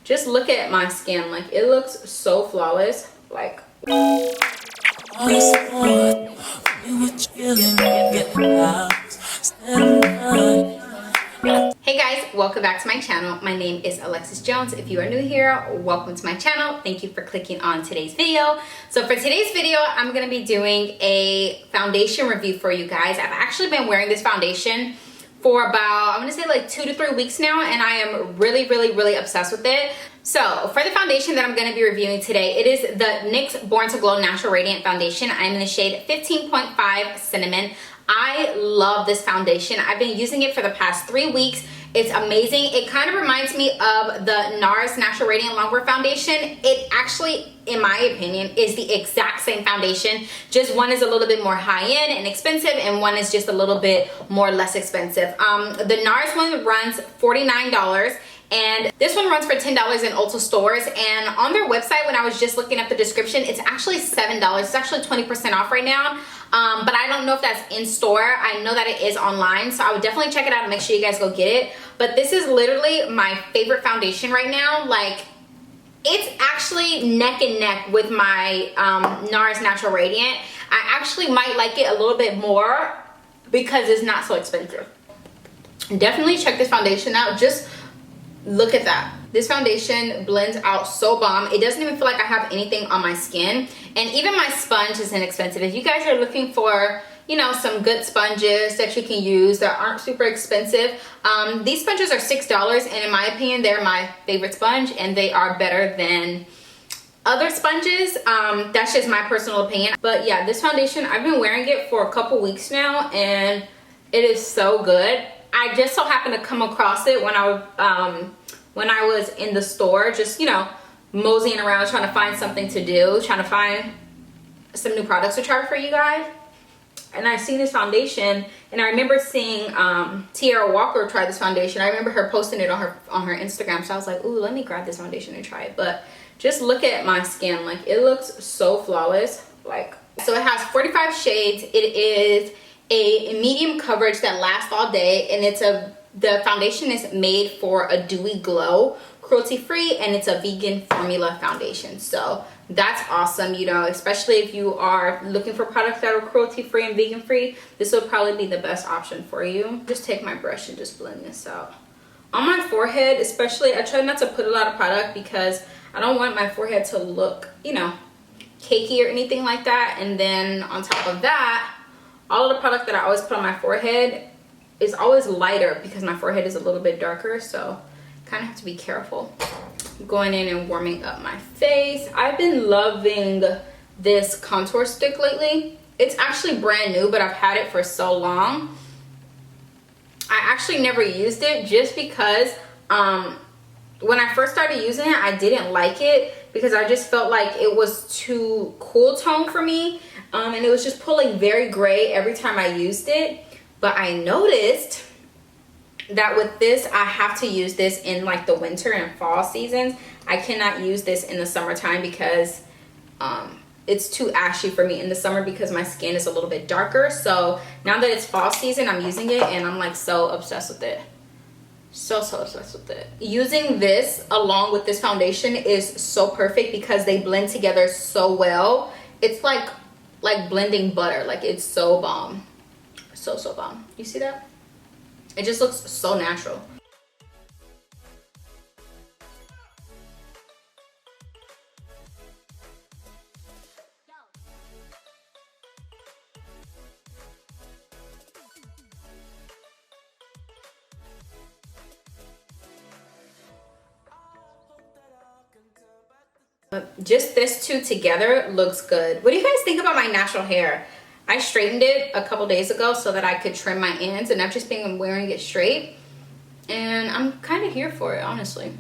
Just look at my skin. Like, it looks so flawless. Like, hey guys, welcome back to my channel. My name is Alexis Jones. If you are new here, welcome to my channel. Thank you for clicking on today's video. So for today's video, I'm going to be doing a foundation review for you guys. I've actually been wearing this foundation for about, I'm going to say like 2 to 3 weeks now, and I am really obsessed with it. So for the foundation that I'm going to be reviewing today, it is the NYX Born to Glow Natural Radiant Foundation. I'm in the shade 15.5 Cinnamon. I love this foundation. I've been using it for the past 3 weeks. It's amazing. It kind of reminds me of the NARS Natural Radiant Longwear Foundation. It actually, in my opinion, is the exact same foundation. Just one is a little bit more high-end and expensive, and one is just a little bit more less expensive. The NARS one runs $49. And this one runs for $10 in Ulta stores, and on their website, when I was just looking at the description, it's actually $7. It's actually 20% off right now, but I don't know if that's in store. I know that it is online, so I would definitely check it out and make sure you guys go get it. But this is literally my favorite foundation right now. Like, it's actually neck and neck with my NARS Natural Radiant. I actually might like it a little bit more because it's not so expensive. Definitely check this foundation out. Just look at that. This foundation blends out so bomb. It doesn't even feel like I have anything on my skin. And even my sponge is inexpensive. If you guys are looking for, you know, some good sponges that you can use that aren't super expensive, these sponges are $6, and in my opinion, they're my favorite sponge, and they are better than other sponges. That's just my personal opinion. But yeah, this foundation, I've been wearing it for a couple weeks now, and it is so good. I just so happened to come across it when I was in the store, just, you know, moseying around trying to find something to do, trying to find some new products to try for you guys. And I seen this foundation, and I remember seeing Tiara Walker try this foundation. I remember her posting it on her Instagram, so I was like, ooh, let me grab this foundation and try it. But just look at my skin. Like, it looks so flawless. Like, so it has 45 shades. It is a medium coverage that lasts all day, and the foundation is made for a dewy glow, cruelty free, and it's a vegan formula foundation. So that's awesome, you know, especially if you are looking for products that are cruelty free and vegan free. This will probably be the best option for you. Just take my brush and just blend this out on my forehead. Especially, I try not to put a lot of product because I don't want my forehead to look, you know, cakey or anything like that. And then on top of that, all of the product that I always put on my forehead is always lighter because my forehead is a little bit darker, so kind of have to be careful. Going in and warming up my face. I've been loving this contour stick lately. It's actually brand new, but I've had it for so long. I actually never used it just because when I first started using it, I didn't like it because I just felt like it was too cool tone for me. And it was just pulling very gray every time I used it. But I noticed that with this, I have to use this in like the winter and fall seasons. I cannot use this in the summertime because it's too ashy for me in the summer because my skin is a little bit darker. So now that it's fall season, I'm using it, and I'm like so obsessed with it. So obsessed with it. Using this along with this foundation is so perfect because they blend together so well. It's like blending butter. Like, it's so bomb. So bomb. You see that? It just looks so natural. Just this two together looks good. What do you guys think about my natural hair? I straightened it a couple days ago so that I could trim my ends, and I've just been wearing it straight, and I'm kind of here for it, honestly.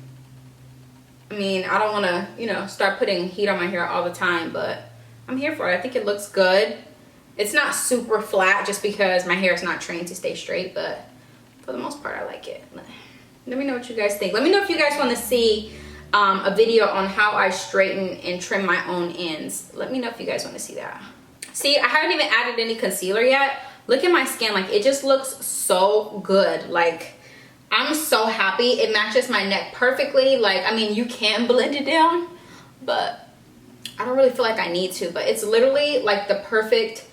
I mean, I don't want to, you know, start putting heat on my hair all the time, but I'm here for it. I think it looks good. It's not super flat just because my hair is not trained to stay straight, but for the most part, I like it. Let me know what you guys think. Let me know if you guys want to see a video on how I straighten and trim my own ends. Let me know if you guys want to see that. See, I haven't even added any concealer yet. Look at my skin. Like, it just looks so good. Like, I'm so happy. It matches my neck perfectly. Like, I mean, you can blend it down, but I don't really feel like I need to. But it's literally like the perfect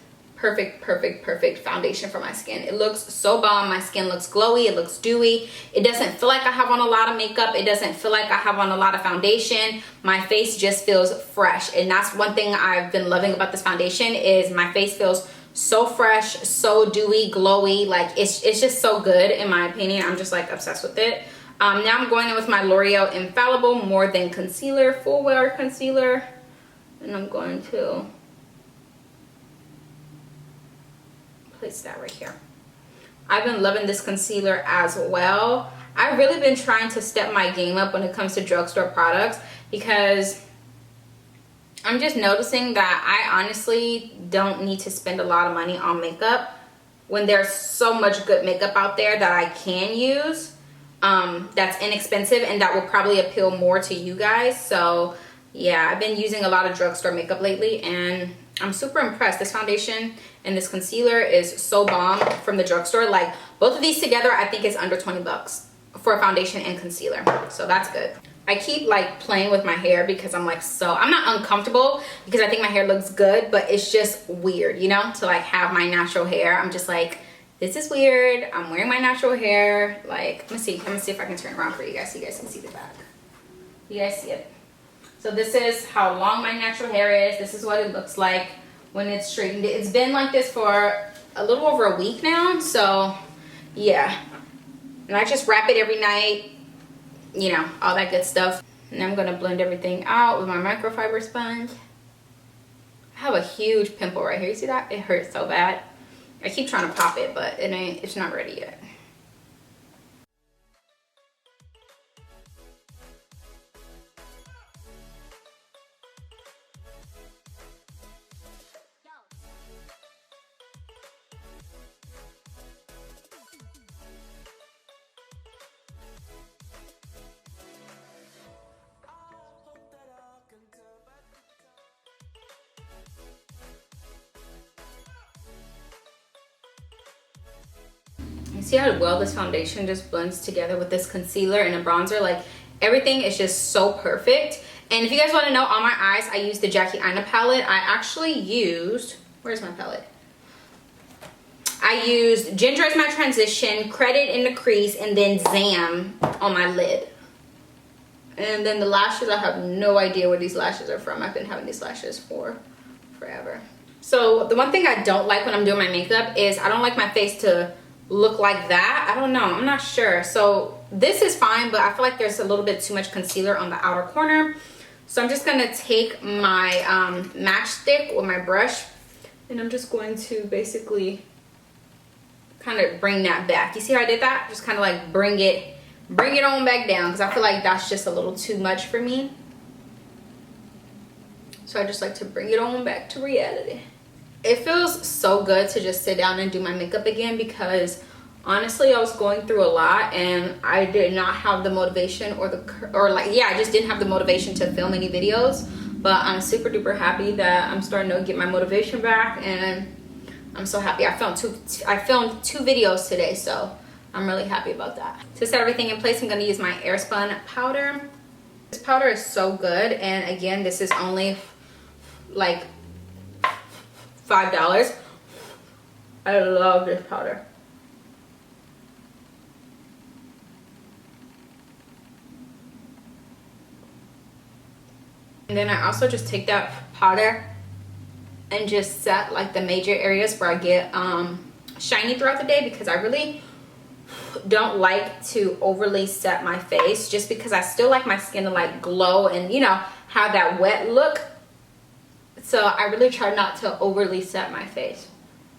foundation for my skin. It looks so bomb. My skin looks glowy. It looks dewy. It doesn't feel like I have on a lot of makeup. It doesn't feel like I have on a lot of foundation. My face just feels fresh. And that's one thing I've been loving about this foundation is my face feels so fresh, so dewy, glowy. Like it's just so good in my opinion. I'm just like obsessed with it. Now I'm going in with my L'Oreal Infallible More Than Concealer, Full Wear Concealer. And I'm going to place that right here. I've been loving this concealer as well. I've really been trying to step my game up when it comes to drugstore products because I'm just noticing that I honestly don't need to spend a lot of money on makeup when there's so much good makeup out there that I can use that's inexpensive and that will probably appeal more to you guys. So yeah, I've been using a lot of drugstore makeup lately and I'm super impressed. This foundation and this concealer is so bomb from the drugstore. Like both of these together, I think is under 20 bucks for a foundation and concealer. So that's good. I keep like playing with my hair because I'm like, I'm not uncomfortable because I think my hair looks good, but it's just weird, you know, to like have my natural hair. I'm just like, this is weird. I'm wearing my natural hair. Like, let me see if I can turn around for you guys so you guys can see the back. You guys see it? So this is how long my natural hair is. This is what it looks like when it's straightened. It's been like this for a little over a week now. So yeah. And I just wrap it every night, you know, all that good stuff. And I'm gonna blend everything out with my microfiber sponge. I have a huge pimple right here. You see that? It hurts so bad. I keep trying to pop it, but it's not ready yet. You see how well this foundation just blends together with this concealer and a bronzer? Like everything is just so perfect. And if you guys want to know, on my eyes, I used the Jackie Aina palette. I actually used, where's my palette? I used Ginger as my transition, Credit in the crease, and then Zam on my lid. And then the lashes, I have no idea where these lashes are from. I've been having these lashes for forever. So the one thing I don't like when I'm doing my makeup is I don't like my face to look like that. I don't know, I'm not sure. So this is fine, but I feel like there's a little bit too much concealer on the outer corner. So I'm just gonna take my matchstick with my brush and I'm just going to basically kind of bring that back. You see how I did that? Just kind of like bring it on back down because I feel like that's just a little too much for me. So I just like to bring it on back to reality. It feels so good to just sit down and do my makeup again because honestly I was going through a lot and I did not have the motivation I just didn't have the motivation to film any videos. But I'm super duper happy that I'm starting to get my motivation back and I'm so happy. I filmed two videos today, so I'm really happy about that. To set everything in place, I'm going to use my Airspun powder. This powder is so good, and again, this is only like $5. I love this powder. And then I also just take that powder and just set like the major areas where I get shiny throughout the day because I really don't like to overly set my face just because I still like my skin to like glow and, you know, have that wet look. So I really try not to overly set my face.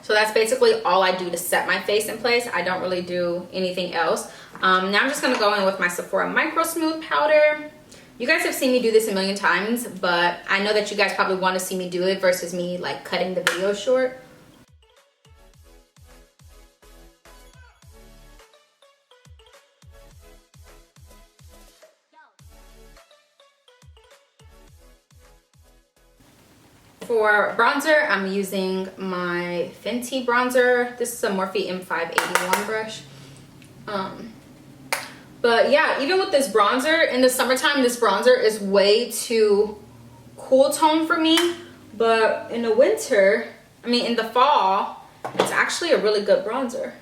So that's basically all I do to set my face in place. I don't really do anything else. Now I'm just gonna go in with my Sephora Micro Smooth powder. You guys have seen me do this a million times, but I know that you guys probably want to see me do it versus me like cutting the video short. For bronzer, I'm using my Fenty bronzer. This is a Morphe M581 brush. But yeah, even with this bronzer, in the summertime, this bronzer is way too cool tone for me. But in the winter, I mean in the fall, it's actually a really good bronzer.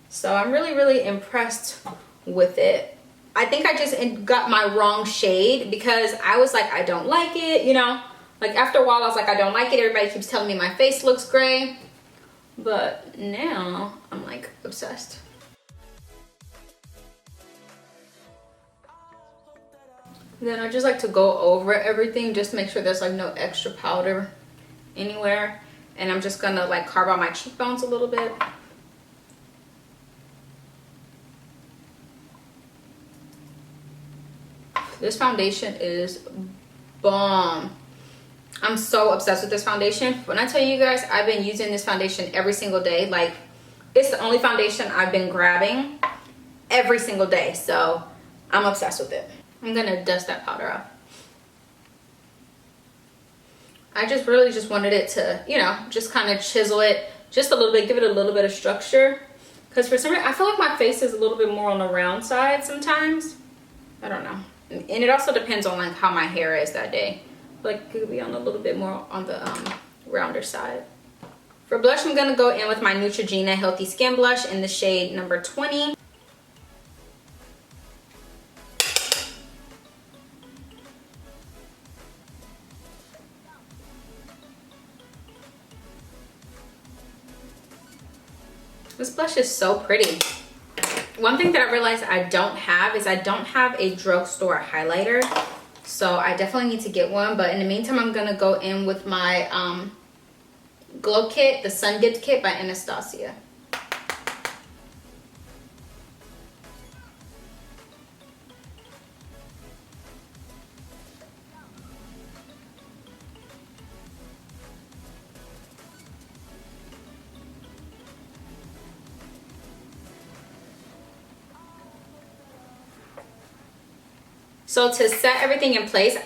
So I'm really, really impressed with it. I think I just got my wrong shade because I was like, I don't like it, you know? Like after a while, I was like, I don't like it. Everybody keeps telling me my face looks gray. But now I'm like obsessed. Then I just like to go over everything just to make sure there's like no extra powder anywhere. And I'm just gonna like carve out my cheekbones a little bit. This foundation is bomb. I'm so obsessed with this foundation. When I tell you guys, I've been using this foundation every single day. Like, it's the only foundation I've been grabbing every single day. So I'm obsessed with it. I'm gonna dust that powder off. I just really just wanted it to, you know, just kind of chisel it just a little bit, give it a little bit of structure. Because for some reason, I feel like my face is a little bit more on the round side sometimes. I don't know. And it also depends on like how my hair is that day. Like it could be on a little bit more on the rounder side. For blush, I'm gonna go in with my Neutrogena Healthy Skin Blush in the shade number 20. This blush is so pretty. One thing that I realized I don't have is I don't have a drugstore highlighter. So I definitely need to get one. But in the meantime, I'm going to go in with my Glow Kit, the Sun Gift Kit by Anastasia. So to set everything in place,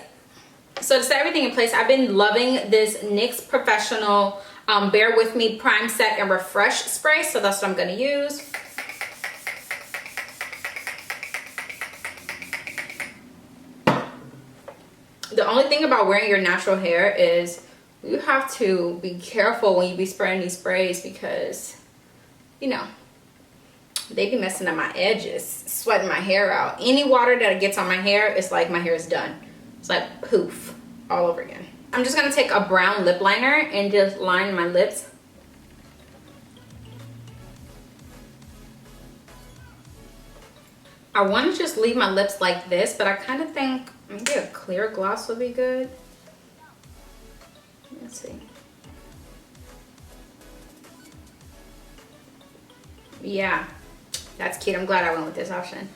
I've been loving this NYX Professional Bear With Me Prime Set and Refresh Spray. So that's what I'm going to use. The only thing about wearing your natural hair is you have to be careful when you be spraying these sprays because, you know, they be messing up my edges, sweating my hair out. Any water that gets on my hair, it's like my hair is done. It's like poof, all over again. I'm just gonna take a brown lip liner and just line my lips. I want to just leave my lips like this, but I kind of think maybe a clear gloss would be good. Let's see. Yeah. That's cute. I'm glad I went with this option.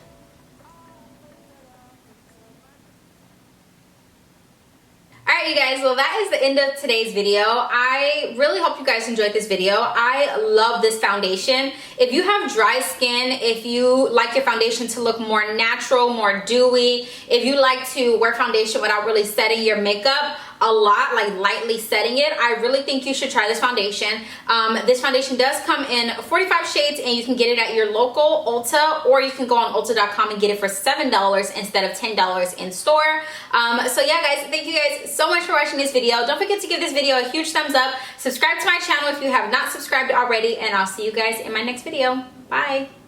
Alright you guys, well that is the end of today's video. I really hope you guys enjoyed this video. I love this foundation. If you have dry skin, if you like your foundation to look more natural, more dewy, if you like to wear foundation without really setting your makeup a lot, like lightly setting it, I really think you should try this foundation. This foundation does come in 45 shades and you can get it at your local Ulta, or you can go on Ulta.com and get it for $7 instead of $10 in store. So yeah guys, thank you guys so much for watching this video. Don't forget to give this video a huge thumbs up. Subscribe to my channel if you have not subscribed already, and I'll see you guys in my next video. Bye.